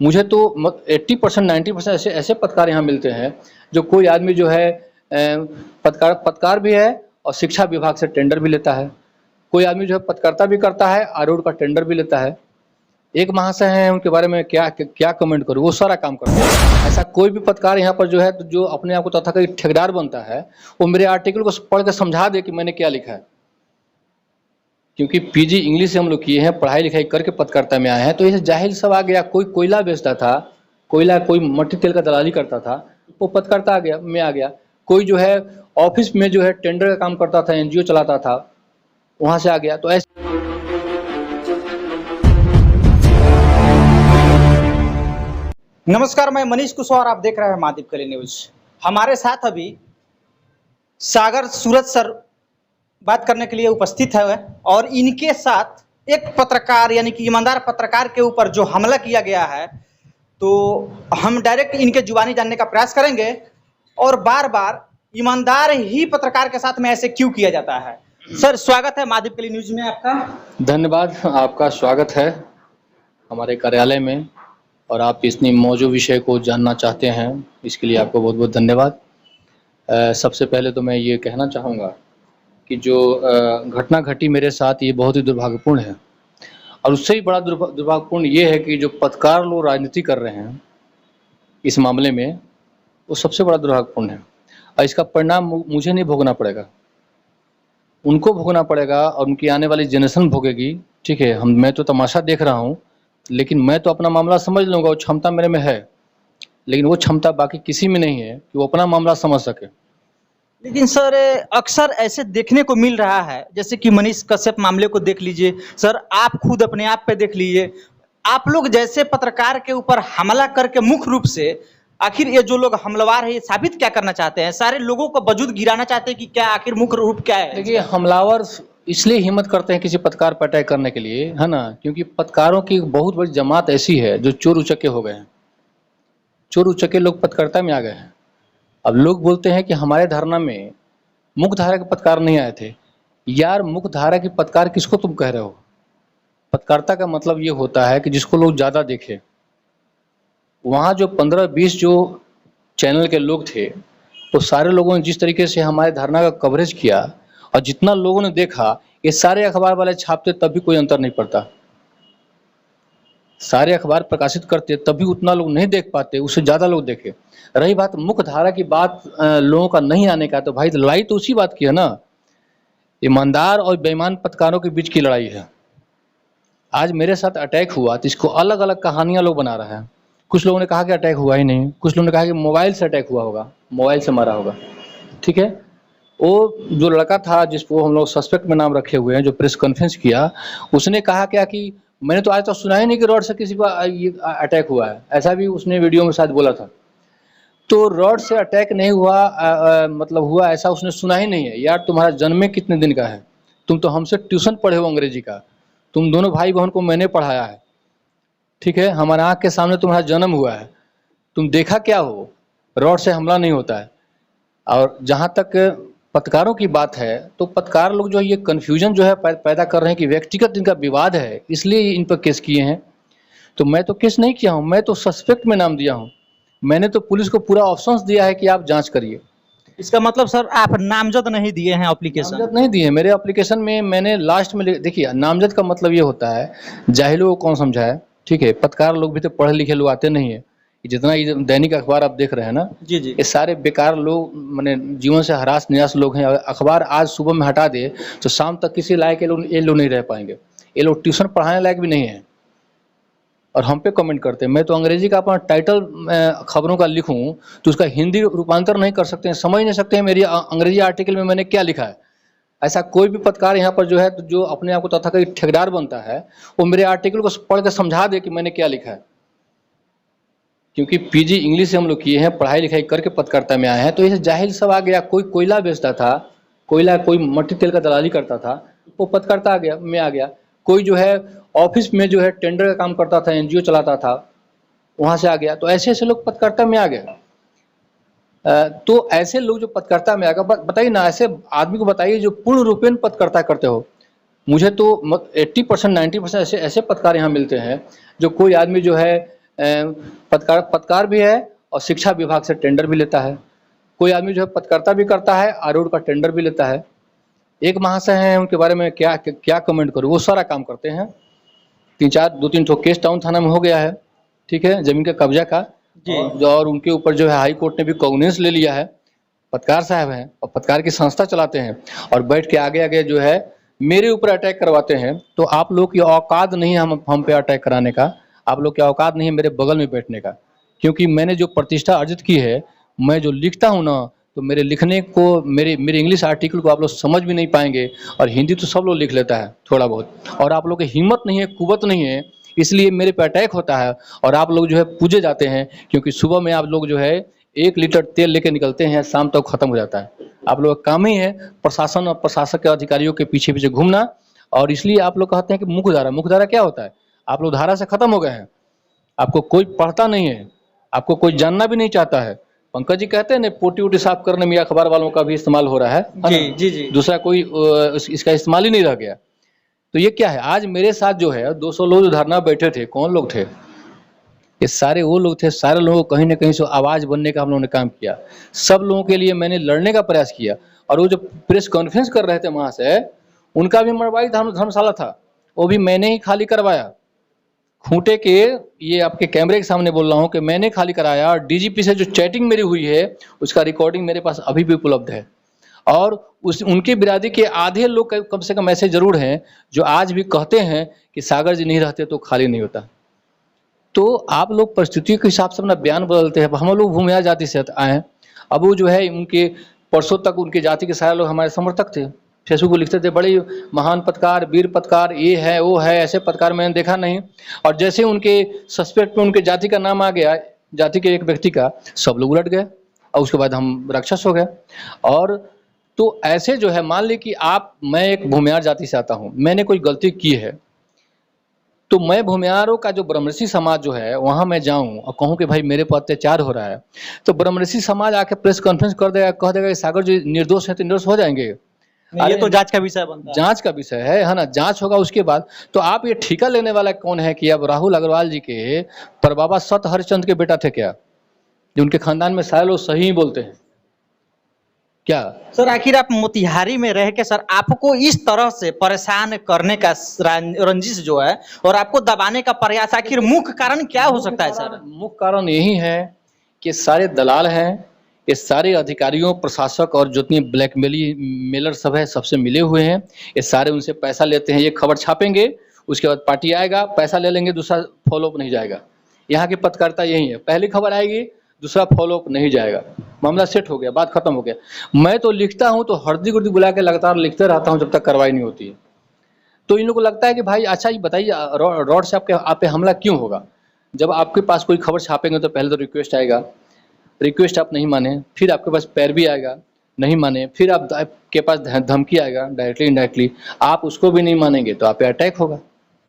मुझे तो 80% 90% ऐसे ऐसे पत्रकार यहाँ मिलते हैं जो कोई आदमी जो है पत्रकार भी है और शिक्षा विभाग से टेंडर भी लेता है। कोई आदमी जो है पत्रकारिता भी करता है और रोड का टेंडर भी लेता है। एक महाशय हैं, उनके बारे में क्या क्या कमेंट करूँ, वो सारा काम करते हैं। ऐसा कोई भी पत्रकार यहाँ पर जो है जो अपने आप को तथाकथित ठेकेदार बनता है, वो मेरे आर्टिकल को पढ़ के समझा दे कि मैंने क्या लिखा है। क्योंकि पीजी इंग्लिश से हम लोग किए हैं, पढ़ाई लिखाई करके पत्रकारिता में आए हैं, तो ये जाहिल सब आ गया। कोई कोयला बेचता था, कोई मट्टी तेल का दलाली करता था, वो पत्रकारिता आ गया। कोई जो है ऑफिस में जो है टेंडर का काम करता था, एनजीओ चलाता था, वहां से आ गया। तो ऐसे नमस्कार, मैं मनीष कुशवाहा और आप देख रहे हैं महादीपकली न्यूज। हमारे साथ अभी सागर सूरज सर बात करने के लिए उपस्थित है और इनके साथ एक पत्रकार यानी कि ईमानदार पत्रकार के ऊपर जो हमला किया गया है, तो हम डायरेक्ट इनके जुबानी जानने का प्रयास करेंगे और बार बार ईमानदार ही पत्रकार के साथ में ऐसे क्यों किया जाता है। सर, स्वागत है महादीपकली न्यूज में आपका। धन्यवाद, आपका स्वागत है हमारे कार्यालय में, और आप इतनी मौजूद विषय को जानना चाहते हैं, इसके लिए आपको बहुत बहुत धन्यवाद। सबसे पहले तो मैं ये कहना चाहूँगा कि जो घटना घटी मेरे साथ, ये बहुत ही दुर्भाग्यपूर्ण है, और उससे ही बड़ा दुर्भाग्यपूर्ण ये है कि जो पत्रकार लोग राजनीति कर रहे हैं इस मामले में, वो सबसे बड़ा दुर्भाग्यपूर्ण है। और इसका परिणाम मुझे नहीं भोगना पड़ेगा, उनको भोगना पड़ेगा और उनकी आने वाली जनरेशन भोगेगी। ठीक है, मैं तो तमाशा देख रहा हूँ, लेकिन मैं तो अपना मामला समझ लूँगा, वो क्षमता मेरे में है, लेकिन वो क्षमता बाकी किसी में नहीं है कि वो अपना मामला समझ सके। लेकिन सर, अक्सर ऐसे देखने को मिल रहा है, जैसे कि मनीष कश्यप मामले को देख लीजिए सर, आप खुद अपने आप पे देख लीजिए। आप लोग जैसे पत्रकार के ऊपर हमला करके मुख्य रूप से आखिर ये जो लोग हमलावर है, ये साबित क्या करना चाहते हैं? सारे लोगों को वजूद गिराना चाहते हैं कि क्या आखिर मुख्य रूप क्या है? देखिए, हमलावर इसलिए हिम्मत करते हैं किसी पत्रकार पर अटैक करने के लिए, है ना, क्योंकि पत्रकारों की बहुत बड़ी जमात ऐसी है जो चोर उचक्के हो गए हैं। चोर उचक्के लोग पत्रकारिता में आ गए हैं। अब लोग बोलते हैं कि हमारे धरना में मुख्य धारा के पत्रकार नहीं आए थे। यार, मुख्य धारा के पत्रकार किसको तुम कह रहे हो? पत्रकारिता का मतलब ये होता है कि जिसको लोग ज़्यादा देखें। वहाँ जो 15-20 जो चैनल के लोग थे, तो सारे लोगों ने जिस तरीके से हमारे धरना का कवरेज किया और जितना लोगों ने देखा, ये सारे अखबार वाले छापते तब भी कोई अंतर नहीं पड़ता। सारे अखबार प्रकाशित करते तब भी उतना लोग नहीं देख पाते, उससे ज़्यादा लोग देखे। रही बात मुख्य धारा की बात लोगों का नहीं आने का, तो भाई लड़ाई तो उसी बात की है ना, ईमानदार और बेईमान पत्रकारों के बीच की लड़ाई है। आज मेरे साथ अटैक हुआ तो इसको अलग अलग कहानियां लोग बना रहे हैं। कुछ लोगों ने कहा कि अटैक हुआ ही नहीं, कुछ लोगों ने कहा कि मोबाइल से अटैक हुआ होगा, मोबाइल से मारा होगा। ठीक है, वो जो लड़का था जिसको हम लोग सस्पेक्ट में नाम रखे हुए हैं, जो प्रेस कॉन्फ्रेंस किया, उसने कहा क्या कि मैंने तो आज तक सुना ही नहीं कि रॉड से किसी को ये अटैक हुआ है। ऐसा भी उसने वीडियो में शायद बोला था। तो रॉड से अटैक नहीं हुआ, मतलब हुआ ऐसा उसने सुना ही नहीं है। यार, तुम्हारा जन्म कितने दिन का है? तुम तो हमसे ट्यूशन पढ़े हो अंग्रेजी का। तुम दोनों भाई बहन को मैंने पढ़ाया है। ठीक है, हमारे आँख के सामने तुम्हारा जन्म हुआ है, तुम देखा क्या हो? रॉड से हमला नहीं होता है। और जहाँ तक पत्रकारों की बात है, तो पत्रकार लोग जो ये कन्फ्यूजन जो है पैदा कर रहे हैं कि व्यक्तिगत इनका विवाद है, इसलिए इन पर केस किए हैं। तो मैं तो केस नहीं किया हूँ, मैं तो सस्पेक्ट में नाम दिया हूँ। मैंने तो पुलिस को पूरा ऑप्शंस दिया है कि आप जांच करिए। इसका मतलब सर, आप नामजद नहीं दिए हैं एप्लीकेशन? नामजद नहीं दिए। मेरे एप्लीकेशन में मैंने लास्ट में देखिए, नामजद का मतलब ये होता है, जाहिलों को कौन समझाए। ठीक है, पत्रकार लोग भी तो पढ़े लिखे लोग आते नहीं है। जितना ये दैनिक अखबार आप देख रहे हैं ना, जी जी, ये सारे बेकार लोग, माने जीवन से हरास निराश लोग हैं। अखबार आज सुबह में हटा दे तो शाम तक किसी लायक ये लोग नहीं रह पाएंगे। ये लोग ट्यूशन पढ़ाने लायक भी नहीं है, और हम पे कमेंट करते हैं। मैं तो अंग्रेजी का अपना टाइटल खबरों का लिखूं तो उसका हिंदी रूपांतर नहीं कर सकते हैं, समझ नहीं सकते हैं मेरी अंग्रेजी आर्टिकल में मैंने क्या लिखा है। ऐसा कोई भी पत्रकार यहाँ पर जो है जो अपने आप को तथाकथित ठेकेदार बनता है, वो मेरे आर्टिकल को पढ़ के समझा दे कि मैंने क्या लिखा है। क्योंकि पीजी इंग्लिश से हम लोग किए हैं, पढ़ाई लिखाई करके पत्रकारिता में आए हैं, तो ये जाहिल सब आ गया। कोई कोयला बेचता था, कोई मट्टी तेल का दलाली करता था, वो पत्रकारिता में आ गया। कोई जो है ऑफिस में जो है टेंडर का काम करता था, एनजीओ चलाता था, वहाँ से आ गया। तो ऐसे ऐसे लोग पत्रकारिता में आ गए। तो ऐसे लोग जो पत्रकारिता में आ गए, बताइए ना, ऐसे आदमी को बताइए जो पूर्ण रूपेण पत्रकारिता करते हो। मुझे तो 80% 90% ऐसे पत्रकार यहाँ मिलते हैं जो कोई आदमी जो है पत्रकार भी है और शिक्षा विभाग से टेंडर भी लेता है। कोई आदमी जो है पत्रकारिता भी करता है और रोड का टेंडर भी लेता है। एक महाशय हैं, उनके बारे में क्या कमेंट करूँ, वो सारा काम करते हैं। 2-3 ठो केस टाउन थाना में हो गया है, ठीक है, जमीन का कब्जा का जी। और उनके ऊपर जो है हाई कोर्ट ने भी कॉग्निजेंस ले लिया है। पत्रकार साहब हैं और पत्रकार की संस्था चलाते हैं और बैठ के आगे आगे जो है मेरे ऊपर अटैक करवाते हैं। तो आप लोग की औकात नहीं है हम पे अटैक कराने का, आप लोग की औकात नहीं है मेरे बगल में बैठने का, क्योंकि मैंने जो प्रतिष्ठा अर्जित की है, मैं जो लिखता हूँ ना, तो मेरे लिखने को मेरे इंग्लिश आर्टिकल को आप लोग समझ भी नहीं पाएंगे और हिंदी तो सब लोग लिख लेता है थोड़ा बहुत, और आप लोग की हिम्मत नहीं है, कुवत नहीं है, इसलिए मेरे पे अटैक होता है और आप लोग जो है पूजे जाते हैं। क्योंकि सुबह में आप लोग जो है 1 लीटर तेल लेके निकलते हैं, शाम तक खत्म हो जाता है। आप लोग का काम ही है प्रशासन और प्रशासक के अधिकारियों के पीछे पीछे घूमना, और इसलिए आप लोग कहते हैं कि मुख्यधारा क्या होता है? आप लोग धारा से खत्म हो गए हैं, आपको कोई पढ़ता नहीं है, आपको कोई जानना भी नहीं चाहता है। पंकज जी कहते हैं ना, पोटी वोटी साफ करने में अखबार वालों का भी इस्तेमाल हो रहा है जी ना? जी जी। दूसरा कोई इसका इस्तेमाल ही नहीं रह गया। तो ये क्या है, आज मेरे साथ जो है 200 लोग जो धरना बैठे थे, कौन लोग थे? ये सारे वो लोग थे, सारे लोगों को कहीं ना कहीं से आवाज़ बनने का हम लोगों ने काम किया। सब लोगों के लिए मैंने लड़ने का प्रयास किया। और वो जो प्रेस कॉन्फ्रेंस कर रहे थे वहाँ से, उनका भी मरवाई धर्मशाला था, वो भी मैंने ही खाली करवाया। खूंटे के, ये आपके कैमरे के सामने बोल रहा हूँ कि मैंने खाली कराया। और डीजीपी से जो चैटिंग मेरी हुई है उसका रिकॉर्डिंग मेरे पास अभी भी उपलब्ध है। और उनकी बिरादरी के आधे लोग कम से कम ऐसे जरूर हैं जो आज भी कहते हैं कि सागर जी नहीं रहते तो खाली नहीं होता। तो आप लोग परिस्थिति के हिसाब से अपना बयान बदलते हैं। हम लोग भूमिहार जाति से आए हैं। अब वो जो है उनके परसों तक उनके जाति के सारे लोग हमारे समर्थक थे, फेसबुक को लिखते थे बड़े महान पत्रकार, वीर पत्रकार, ये है वो है, ऐसे पत्रकार मैंने देखा नहीं। और जैसे उनके सस्पेक्ट में उनके जाति का नाम आ गया, जाति के एक व्यक्ति का, सब लोग उलट गए और उसके बाद हम राक्षस हो गए। और तो ऐसे जो है, मान ली कि मैं एक भूमिहार जाति से आता हूँ, मैंने कोई गलती की है, तो मैं भूमिहारों का जो ब्रह्मऋषि समाज जो है वहाँ मैं जाऊँ और कहूँ कि भाई मेरे पर अत्याचार हो रहा है, तो ब्रह्मऋषि समाज आके प्रेस कॉन्फ्रेंस कर देगा, कह देगा कि सागर जी निर्दोष है तो निर्दोष हो जाएंगे। ये तो जांच का विषय बनता है। जांच का विषय है ना, जांच होगा उसके बाद। तो आप ये ठेका लेने वाला कौन है कि अब राहुल अग्रवाल जी के परबाबा सत हरिश्चंद्र के बेटा थे क्या, जो उनके खानदान में सारे लोग सही ही बोलते हैं क्या? सर आखिर आप मोतिहारी में रह के सर आपको इस तरह से परेशान करने का रंजिश जो है और आपको दबाने का प्रयास, आखिर मुख्य कारण क्या हो सकता है सर? मुख्य कारण यही है कि सारे दलाल हैं, ये सारे अधिकारियों, प्रशासक और जितनी ब्लैकमेलर सब है सबसे मिले हुए हैं। ये सारे उनसे पैसा लेते हैं, ये खबर छापेंगे, उसके बाद पार्टी आएगा, पैसा ले लेंगे, दूसरा फॉलोअप नहीं जाएगा। यहाँ की पत्रकारिता यही है, पहली खबर आएगी, दूसरा फॉलोअप नहीं जाएगा, मामला सेट हो गया, बात खत्म हो गया। मैं तो लिखता हूँ तो हर्दी गुर्दी बुला के लगातार लिखते रहता हूँ जब तक कार्रवाई नहीं होती है। तो इन लोगों को लगता है कि भाई अच्छा ये बताइए रॉड से आप पे हमला क्यों होगा? जब आपके पास कोई खबर छापेंगे तो पहले तो रिक्वेस्ट आएगा, रिक्वेस्ट आप नहीं माने, फिर आपके पास पैरवी आएगा, नहीं माने, फिर आपके पास धमकी आएगा डायरेक्टली इनडायरेक्टली, आप उसको भी नहीं मानेंगे तो आप पे अटैक होगा।